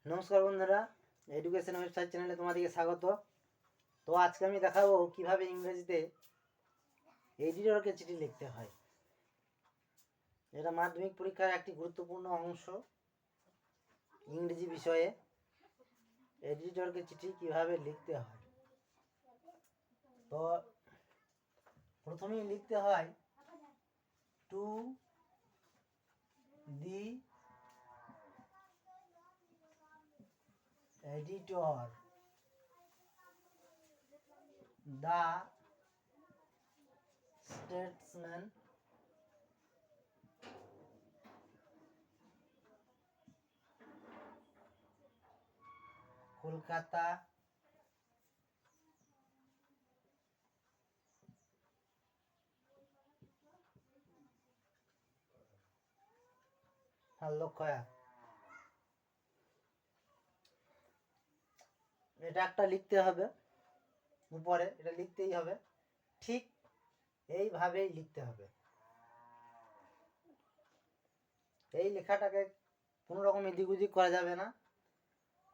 নমস্কার বন্ধুরা, education website চ্যানেলে তোমাদেরকে স্বাগত। তো আজকে আমি দেখাবো কিভাবে ইংরেজিতে এডিটরকে চিঠি লিখতে হয়। এটা মাধ্যমিক পরীক্ষার একটি গুরুত্বপূর্ণ অংশ। ইংরেজি বিষয়ে এডিটরকে চিঠি কিভাবে লিখতে হয়। তো প্রথমেই লিখতে হয় to the editor, the Statesman, Kolkata, লক্ষ্য। এটা একটা লিখতে হবে, উপরে এটা লিখতেই হবে, ঠিক এইভাবেই লিখতে হবে। এই লেখাটাকে কোনো রকম এদিক ওদিক করা যাবে না।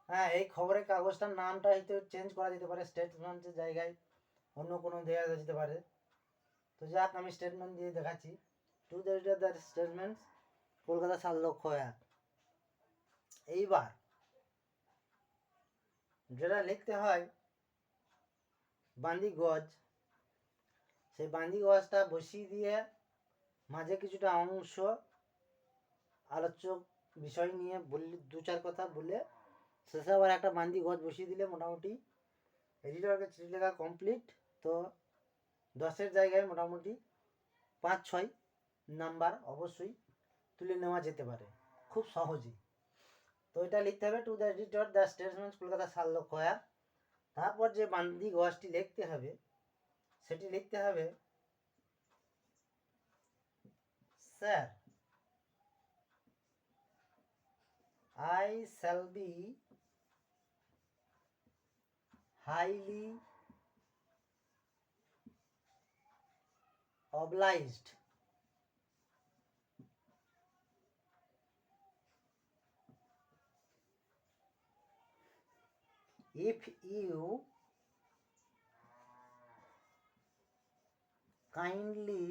হ্যাঁ, এই খবরের কাগজটার নামটা হয়তো চেঞ্জ করা যেতে পারে, স্টেটমেন্টের জায়গায় অন্য কোনো দেওয়া যেতে পারে। তো যাক, আমি স্টেটমেন্ট দিয়ে দেখাচ্ছি। To the statement, Kolkata 7,00,000। এইবার যেটা লিখতে হয় বান্দি গজ, সেই বান্দি গজটা বসিয়ে দিয়ে মাঝে কিছুটা অংশ আলোচ্য বিষয় নিয়ে বললে, দু চার কথা বলে শেষে আবার একটা বান্দি গজ বসিয়ে দিলে মোটামুটি এডিটরকে চিঠি লেখা কমপ্লিট। তো 10-এর জায়গায় মোটামুটি 5-6 নাম্বার অবশ্যই তুলে নেওয়া যেতে পারে খুব সহজেই। তো এটা লিখতে হবে to the editor, the Statesman, Kolkata 7,00,000। তারপর যে বান্দি গজটি লিখতে হবে সেটি লিখতে হবে sir, I shall be highly obliged if you kindly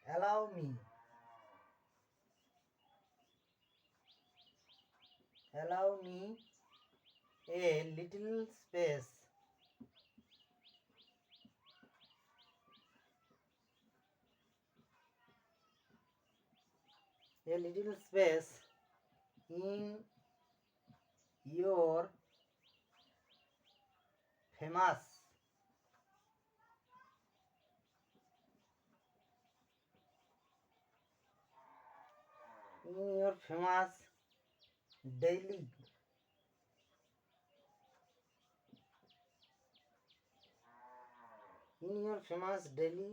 allow me a little space in your famous daily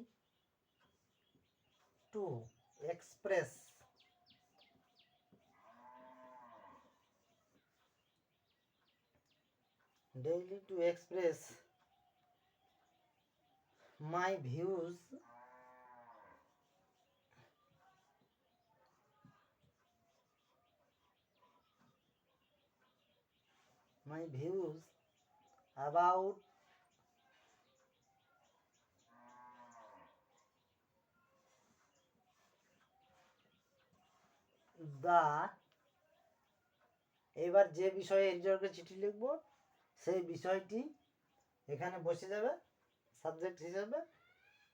to express my views about the, এবার যে বিষয়ে এডিটরকে চিঠি লিখব সেই বিষয়টি এখানে বসে যাবে সাবজেক্ট হিসেবে।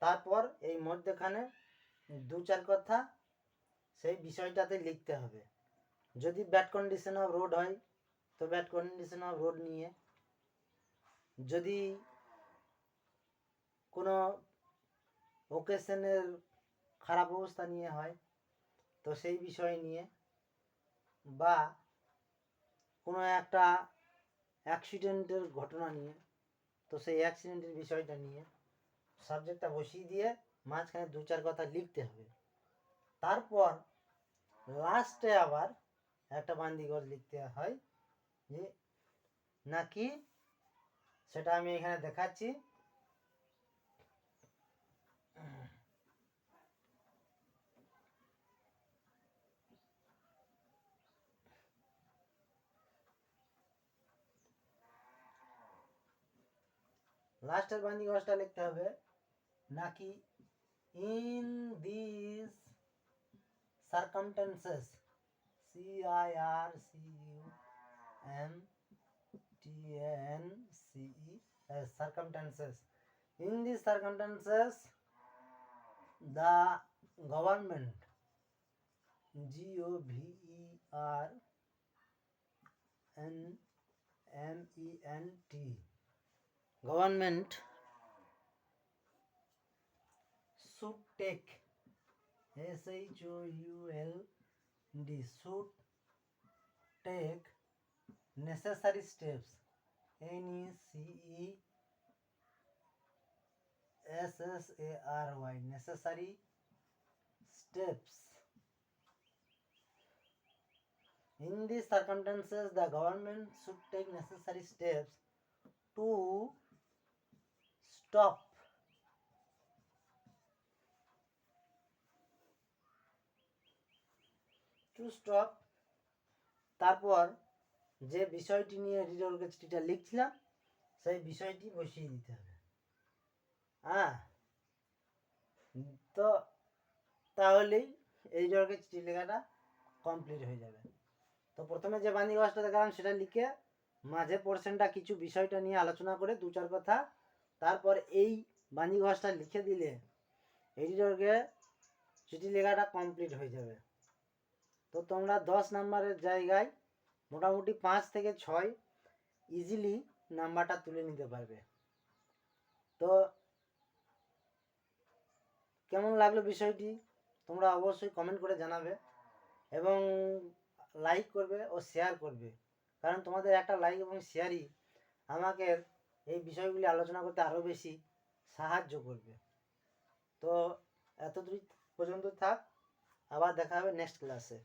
তারপর এই মধ্যখানে দু চার কথা সেই বিষয়টাতে লিখতে হবে। যদি ব্যাড কন্ডিশন অফ রোড হয় তো ব্যাড কন্ডিশন অফ রোড নিয়ে, যদি কোনো ওকেশনের খারাপ অবস্থা নিয়ে হয় তো সেই বিষয় নিয়ে, বা কোনো একটা অ্যাক্সিডেন্টের ঘটনা নিয়ে তো সেই অ্যাক্সিডেন্টের বিষয়টা নিয়ে সাবজেক্টটা বসিয়ে দিয়ে মাঝখানে দু চার কথা লিখতে হবে। তারপর লাস্টে আবার একটা বান্দিগজ লিখতে হয়, যে নাকি সেটা আমি এখানে দেখাচ্ছি। লাস্টের বান্দি গজটা লিখতে হবে নাকি in this circumstances, CIRCUMTANCES, circumstances. In these circumstances, the government, GOVERNMENT, government should take, SHOULD, should take necessary steps, NECESSARY, necessary steps. In these circumstances, the government should take necessary steps to stop তারপর যে বিষয়টি নিয়ে এডিটরকে চিঠিটা লিখছিলাম সেই বিষয়টি বসিয়ে দিতে হবে। হ্যাঁ, তো তাহলেই এডিটরকে চিঠি লেখাটা কমপ্লিট হয়ে যাবে। তো প্রথমে যে বান্দি গজটা দেখালাম সেটা লিখে মাঝে পোর্শনটা কিছু বিষয়টা নিয়ে আলোচনা করে 2-4 কথা, তারপর এই বান্দি গজটা লিখে দিলে এডিটরকে চিঠি লেখাটা কমপ্লিট হয়ে যাবে। তো তোমরা 10 নাম্বারের জায়গায় মোটামুটি 5 থেকে 6 ইজিলি নাম্বারটা তুলে নিতে পারবে। তো কেমন লাগলো বিষয়টি তোমরা অবশ্যই কমেন্ট করে জানাবে এবং লাইক করবে ও শেয়ার করবে, কারণ তোমাদের একটা লাইক এবং শেয়ারই আমাকে এই বিষয়গুলি আলোচনা করতে আরও বেশি সাহায্য করবে। তো এতদূর পর্যন্ত থাক, আবার দেখা হবে নেক্সট ক্লাসে।